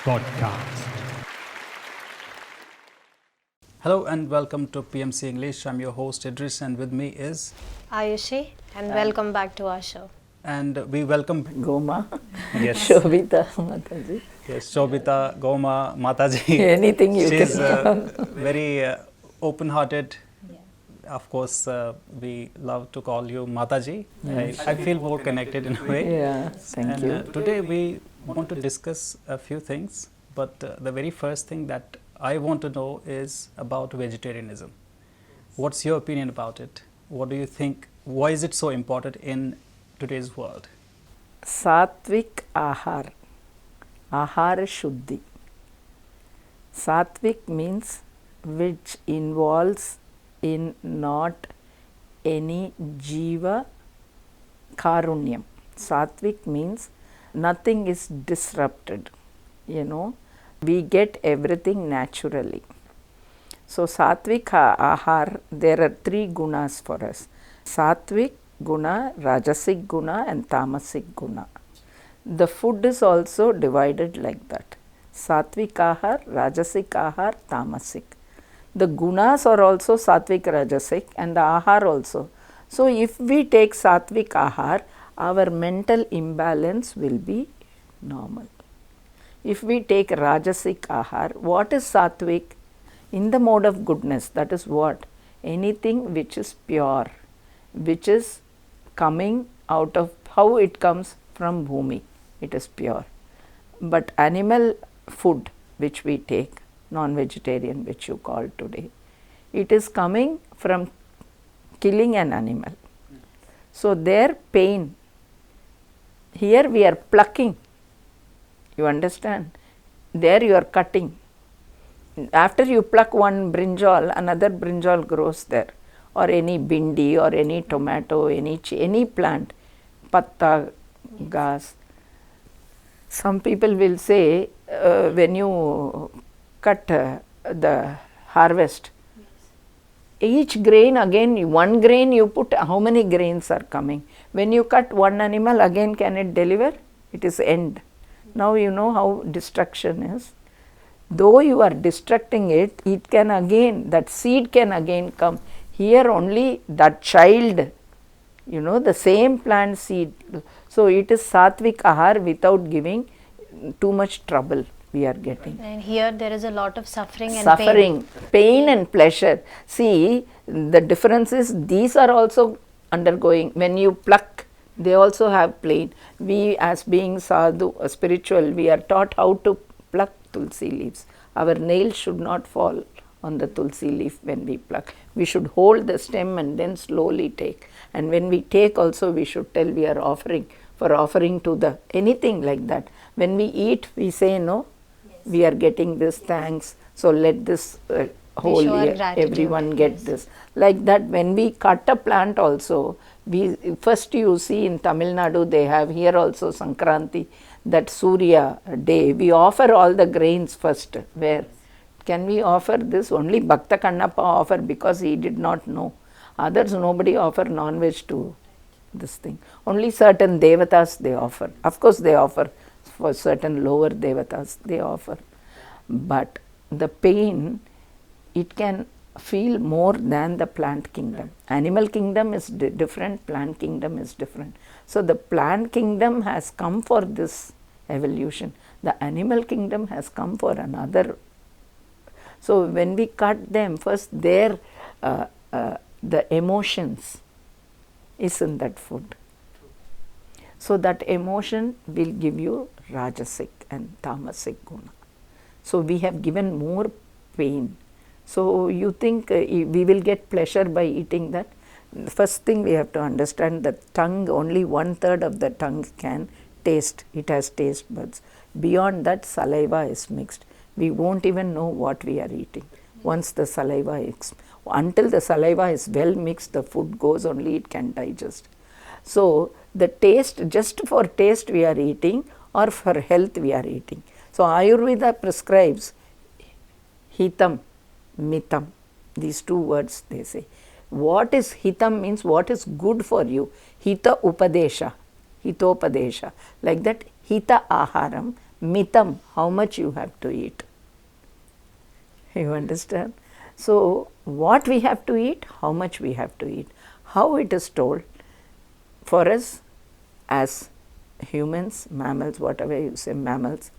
podcast. Hello and welcome to PMC English. I'm your host Idris and with me is Ayushi, and welcome back to our show. And we welcome Gau Maa, yes, Shobita Mataji. yes, Shobita, Gau Maa, Mataji. Anything you She's can. very open-hearted. Of course, we love to call you Mataji. Yes. I feel more connected in a way. Yeah, thank you. Today we want to discuss a few things, but the very first thing that I want to know is about vegetarianism. What's your opinion about it? What do you think? Why is it so important in today's world? Satvik Ahar, Ahara Shuddhi. Satvik means which involves in not any Jiva Karunyam. Satvik means nothing is disrupted, we get everything naturally. So Satvik Ahar, there are three gunas for us. Satvik guna, Rajasic guna and Tamasic guna. The food is also divided like that. Satvik Ahar, Rajasic Ahar, Tamasic. The gunas are also Satvik, Rajasic and the Ahar also. So if we take Satvik Ahar, our mental imbalance will be normal. If we take Rajasic Ahar, what is Satvik? In the mode of goodness, that is what? Anything which is pure, which is coming out of, how it comes from Bhumi, it is pure. But animal food which we take, non-vegetarian which you call today, it is coming from killing an animal. So their pain, here we are plucking, you understand? There you are cutting. After you pluck one brinjal, another brinjal grows there, or any bindi or any tomato, any plant, patta, gas. Some people will say when you cut the harvest, each grain again, one grain you put, how many grains are coming? When you cut one animal, again can it deliver? It is end. Now you know how destruction is. Though you are destructing it, it can again, that seed can again come. Here only that child, the same plant seed. So it is Satvik Ahar without giving too much trouble we are getting. And here there is a lot of suffering and pain and pleasure. See, the difference is these are also undergoing. When you pluck, they also have pain. We as being sadhu, spiritual, we are taught how to pluck tulsi leaves. Our nails should not fall on the tulsi leaf when we pluck. We should hold the stem and then slowly take. And when we take also, we should tell we are offering, for offering to the anything like that. When we eat, we say no, we are getting this, thanks. So let this whole year, everyone get this. Like that, when we cut a plant also, we first you see in Tamil Nadu, they have here also Sankranti, that Surya day, we offer all the grains first. Where can we offer this? Only Bhakta Kannappa offer because he did not know. Others, nobody offer non-veg to this thing. Only certain devatas they offer. Of course they offer for certain lower devatas they offer. But the pain, it can feel more than the plant kingdom. Animal kingdom is different, plant kingdom is different. So the plant kingdom has come for this evolution. The animal kingdom has come for another. So when we cut them, first their the emotions is in that food. So that emotion will give you Rajasic and Tamasic guna. So we have given more pain. So you think we will get pleasure by eating that? First thing we have to understand that tongue, only 1/3 of the tongue can taste. It has taste buds. Beyond that, saliva is mixed. We won't even know what we are eating. Once the saliva is, until the saliva is well mixed, the food goes, only it can digest. So the taste, just for taste we are eating, or for health we are eating. So Ayurveda prescribes hitam, mitam, these two words they say. What is hitam means what is good for you. Hita upadesha, hitopadesha. Like that, hita aharam mitam, how much you have to eat. You understand? So, what we have to eat, how much we have to eat. How it is told for us as humans, mammals, whatever you say, mammals,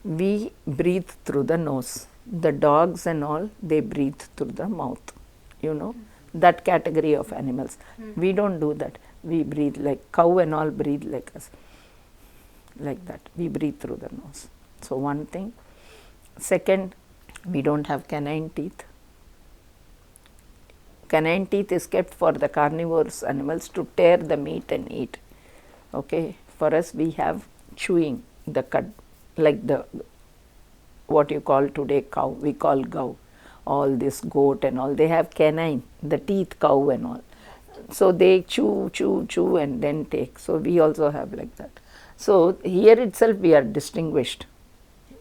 we breathe through the nose. The dogs and all, they breathe through the mouth, you know, that category of animals. We don't do that. We breathe like cow and all breathe like us, like that. We breathe through the nose. So, one thing. Second, we don't have canine teeth. Canine teeth is kept for the carnivorous animals to tear the meat and eat. Okay. For us, we have chewing the cud, like the what you call today cow, we call gau. All this goat and all, they have canine, the teeth cow and all. So, they chew, chew, chew and then take. So, we also have like that. So, here itself we are distinguished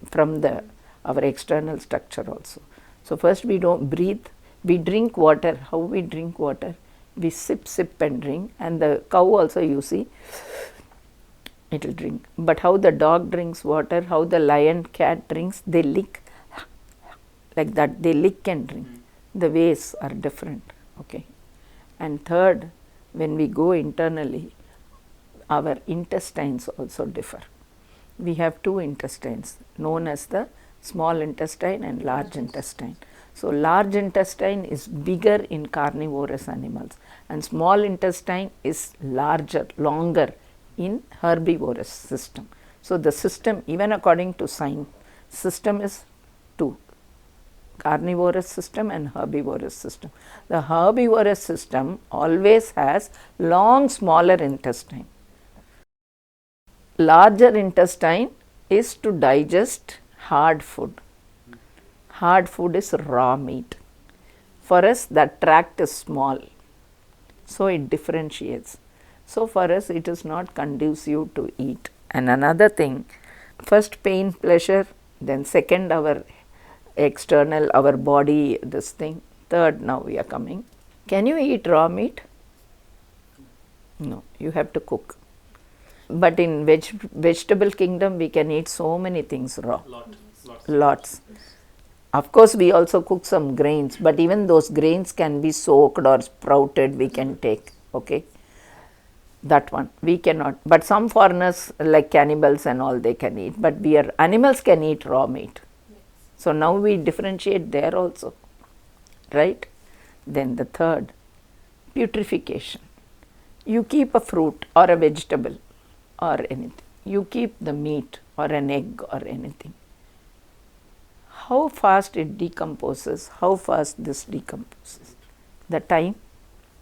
from the our external structure also. So, first we don't breathe, we drink water. How we drink water? We sip, sip and drink, and the cow also you see, it will drink. But how the dog drinks water, how the lion, cat drinks, they lick like that, they lick and drink. The ways are different. Okay. And third, when we go internally, our intestines also differ. We have two intestines known as the small intestine and large intestine. So, large intestine is bigger in carnivorous animals and small intestine is larger, longer in herbivorous system. So, the system, even according to science, system is two, carnivorous system and herbivorous system. The herbivorous system always has long smaller intestine. Larger intestine is to digest hard food. Hard food is raw meat. For us, that tract is small, so it differentiates. So, for us, it is not conducive to eat. And another thing, first pain, pleasure, then second our external, our body, this thing. Third, now we are coming. Can you eat raw meat? No, you have to cook. But in vegetable kingdom, we can eat so many things raw. Lots. Of course, we also cook some grains, but even those grains can be soaked or sprouted, we can take. Okay. That one we cannot, but some foreigners like cannibals and all, they can eat, but we are animals can eat raw meat. So, now we differentiate there also, right. Then the third, putrefaction. You keep a fruit or a vegetable or anything, you keep the meat or an egg or anything. How fast it decomposes, how fast this decomposes, the time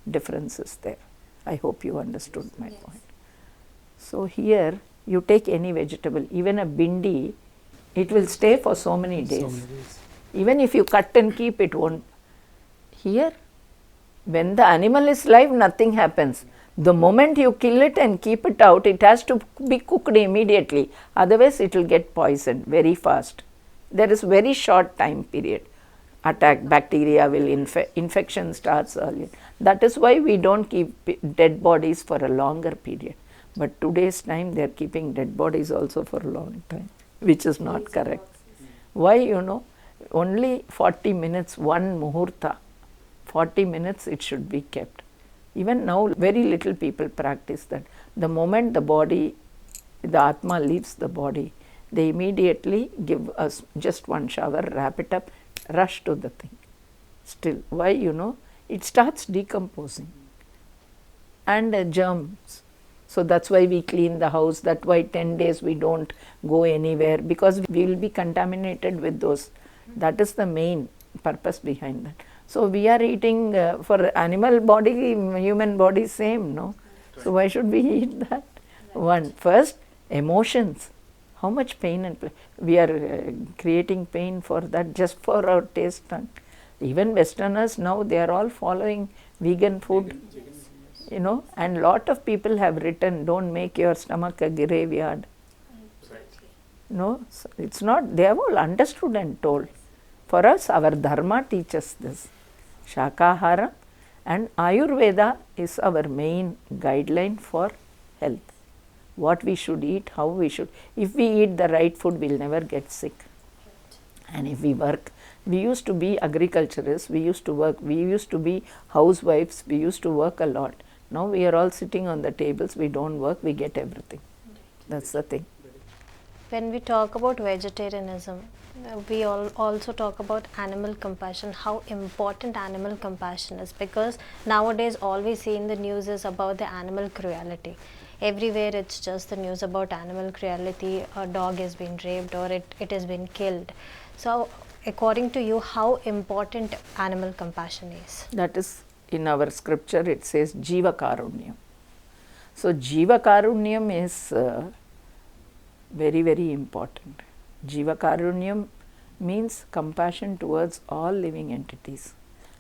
difference is there. I hope you understood my point. So, here you take any vegetable, even a bindi, it will stay for so many days. Even if you cut and keep, it won't. Here, when the animal is live, nothing happens. The moment you kill it and keep it out, it has to be cooked immediately, otherwise it will get poisoned very fast. There is very short time period. Attack, bacteria will infection starts earlier. That is why we don't keep dead bodies for a longer period. But today's time they are keeping dead bodies also for a long time, which is not correct. Why, you know, only 40 minutes, one muhurta, 40 minutes it should be kept. Even now very little people practice that. The moment the body, the Atma leaves the body, they immediately give us just one shower, wrap it up, rush to the thing. Still, why, you know, it starts decomposing and germs. So, that is why we clean the house, that is why 10 days we don't go anywhere, because we will be contaminated with those. That is the main purpose behind that. So, we are eating for animal body, human body same, no? So, why should we eat that? One, first emotions. How much pain and we are creating pain for that, just for our taste. Even Westerners now, they are all following vegan food, you know, and lot of people have written, don't make your stomach a graveyard. No, so it's not, they have all understood and told. For us, our dharma teaches this. Shakahara and Ayurveda is our main guideline for health. what we should eat, how we should. If we eat the right food, we'll never get sick. And if we work, we used to be agriculturists, we used to work, we used to be housewives, we used to work a lot. Now we are all sitting on the tables, we don't work, we get everything. That's the thing. When we talk about vegetarianism, we also talk about animal compassion, how important animal compassion is, because nowadays all we see in the news is about the animal cruelty. Everywhere it's just the news about animal cruelty, a dog has been raped or it has been killed. So according to you, how important animal compassion is? That is, in our scripture it says Jiva Karunyam. So Jiva Karunyam is very, very important. Jiva Karunyam means compassion towards all living entities.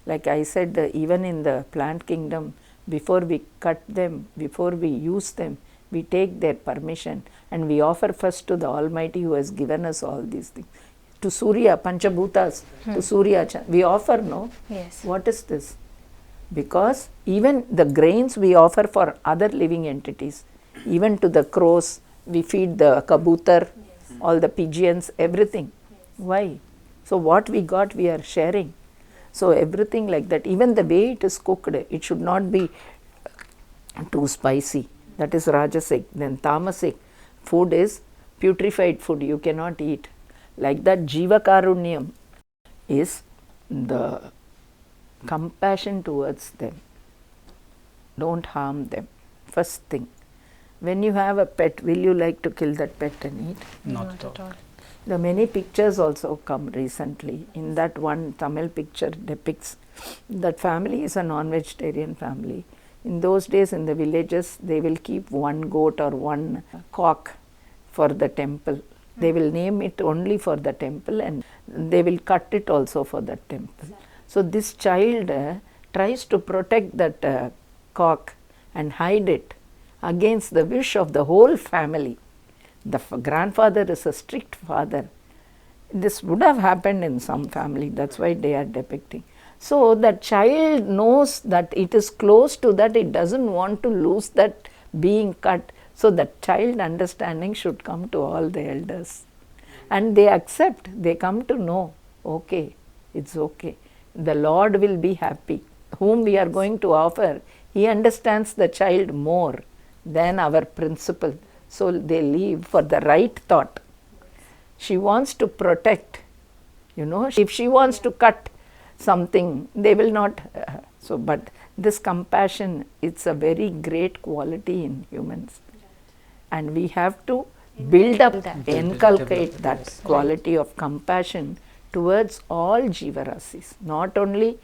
Like I said, even in the plant kingdom, before we cut them, before we use them, we take their permission and we offer first to the Almighty who has given us all these things. To Surya, Panchabhutas, to Surya, we offer, no? Yes. What is this? Because even the grains we offer for other living entities, even to the crows, we feed the kabutar, all the pigeons, everything. Why? So what we got, we are sharing. So everything like that, even the way it is cooked, it should not be too spicy. That is Rajasic. Then Tamasic, food is putrefied food, you cannot eat. Like that, Jiva Karunyam is the compassion towards them. Don't harm them. First thing. When you have a pet, will you like to kill that pet and eat? Not at all. The many pictures also come recently. In that one Tamil picture depicts that family is a non-vegetarian family. In those days in the villages, they will keep one goat or one cock for the temple. They will name it only for the temple and they will cut it also for the temple. So this child tries to protect that cock and hide it against the wish of the whole family. The grandfather is a strict father. This would have happened in some family, that's why they are depicting. So the child knows that it is close to that, it doesn't want to lose that being cut. So the child understanding should come to all the elders. And they accept, they come to know, okay, it's okay. The Lord will be happy. Whom we are going to offer, he understands the child more than our principle. So they leave for the right thought. She wants to protect, if she wants to cut something, they will not. But this compassion, it's a very great quality in humans. And we have to build up, inculcate that quality of compassion towards all Jivarasis, not only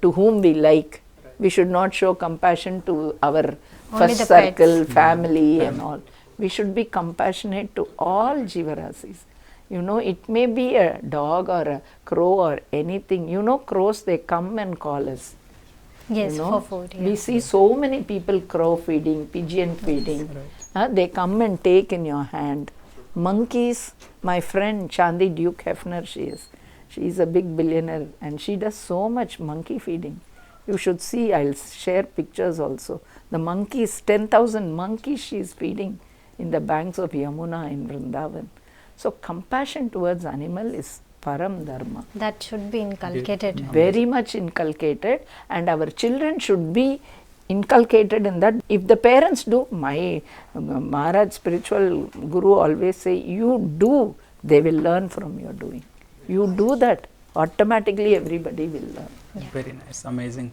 to whom we like. We should not show compassion to our Only first the pets. circle, family and all. We should be compassionate to all Jivarasis. It may be a dog or a crow or anything. Crows, they come and call us. Yes, for food. We see so many people crow feeding, pigeon feeding. They come and take in your hand. Monkeys, my friend Chandi Duke Hefner, she is a big billionaire and she does so much monkey feeding. You should see, I'll share pictures also. The monkeys, 10,000 monkeys she is feeding in the banks of Yamuna in Vrindavan. So compassion towards animal is param dharma. That should be inculcated. Very much inculcated, and our children should be inculcated in that. If the parents do, my Maharaj spiritual guru always say, you do, they will learn from your doing. You do that, automatically everybody will learn. Yeah. Very nice, amazing.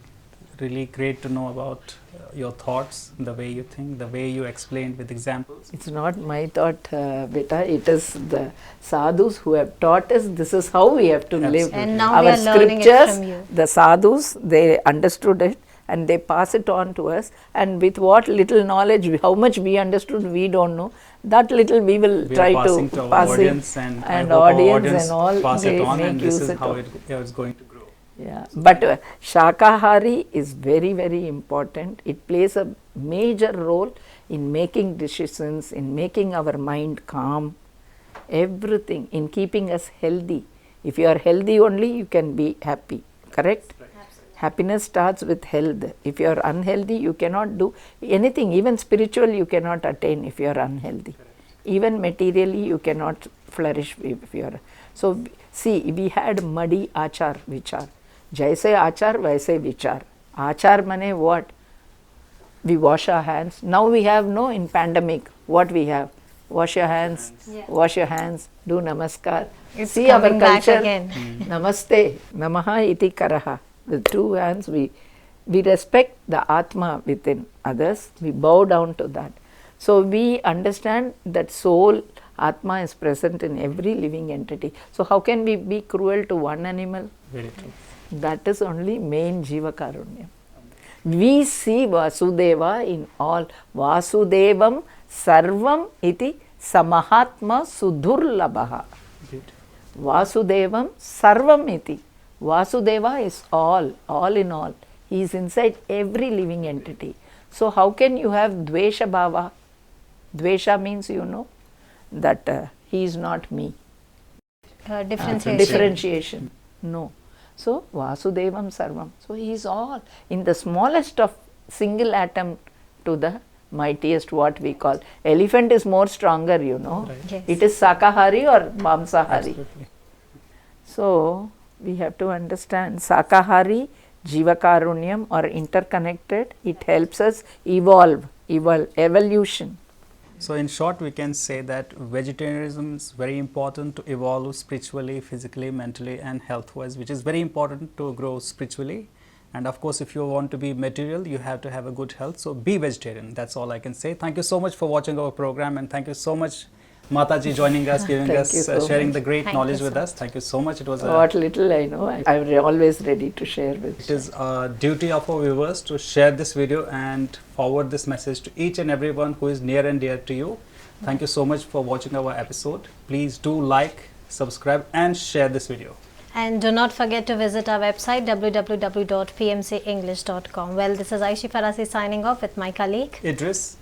Really great to know about your thoughts, the way you think, the way you explained with examples. It's not my thought, beta. It is the sadhus who have taught us this is how we have to live. And now Our we are learning it scriptures, from you. the sadhus, they understood it and they pass it on to us. And with what little knowledge, how much we understood, we don't know. That little we will We try are passing to our pass audience it, and, and I hope our audience audience and all pass it they on, make and this use is it how of. it's going to grow. Yeah, but Shakahari is very, very important. It plays a major role in making decisions, in making our mind calm, everything, in keeping us healthy. If you are healthy only, you can be happy, correct? Happiness starts with health. If you are unhealthy, you cannot do anything. Even spiritual, you cannot attain if you are unhealthy. Even materially, you cannot flourish if you are. So, see, we had muddy achar, vichar. Jaise achar, vaise vichar. Achar mane what? We wash our hands. Now we have no, in pandemic, what we have? Wash your hands, wash your hands, do namaskar. It's See our coming back culture. again. Namaste, namaha iti karaha. The two hands, we respect the Atma within others, we bow down to that. So we understand that soul, Atma is present in every living entity. So how can we be cruel to one animal? Very true. That is only main Jiva Karunya. We see Vasudeva in all. Vasudevam sarvam iti samahatma sudurlabhaha. Vasudevam sarvam iti. Vasudeva is all in all. He is inside every living entity. So how can you have dvesha bhava? Dvesha means, you know, that he is not me. Differentiation. No. So Vasudevam sarvam. So he is all. In the smallest of single atom to the mightiest, what we call. Elephant is more stronger, you know. Right. Yes. It is Sakahari or Mamsahari. Absolutely. So we have to understand Sakahari, Jiva Karunyam are interconnected. It helps us evolution. So in short, we can say that vegetarianism is very important to evolve spiritually, physically, mentally and health-wise, which is very important to grow spiritually. And of course, if you want to be material, you have to have a good health. So be vegetarian. That's all I can say. Thank you so much for watching our program, and thank you so much, Mataji, joining us, giving Thank us, you so sharing much. the great Thank knowledge you with so us. Thank you so much. It was What little I know, I'm always ready to share with it you. is a duty of our viewers to share this video and forward this message to each and everyone who is near and dear to you. Thank you so much for watching our episode. Please do like, subscribe and share this video. And do not forget to visit our website www.pmcenglish.com. Well, this is Aishi Farasi signing off with my colleague Idris.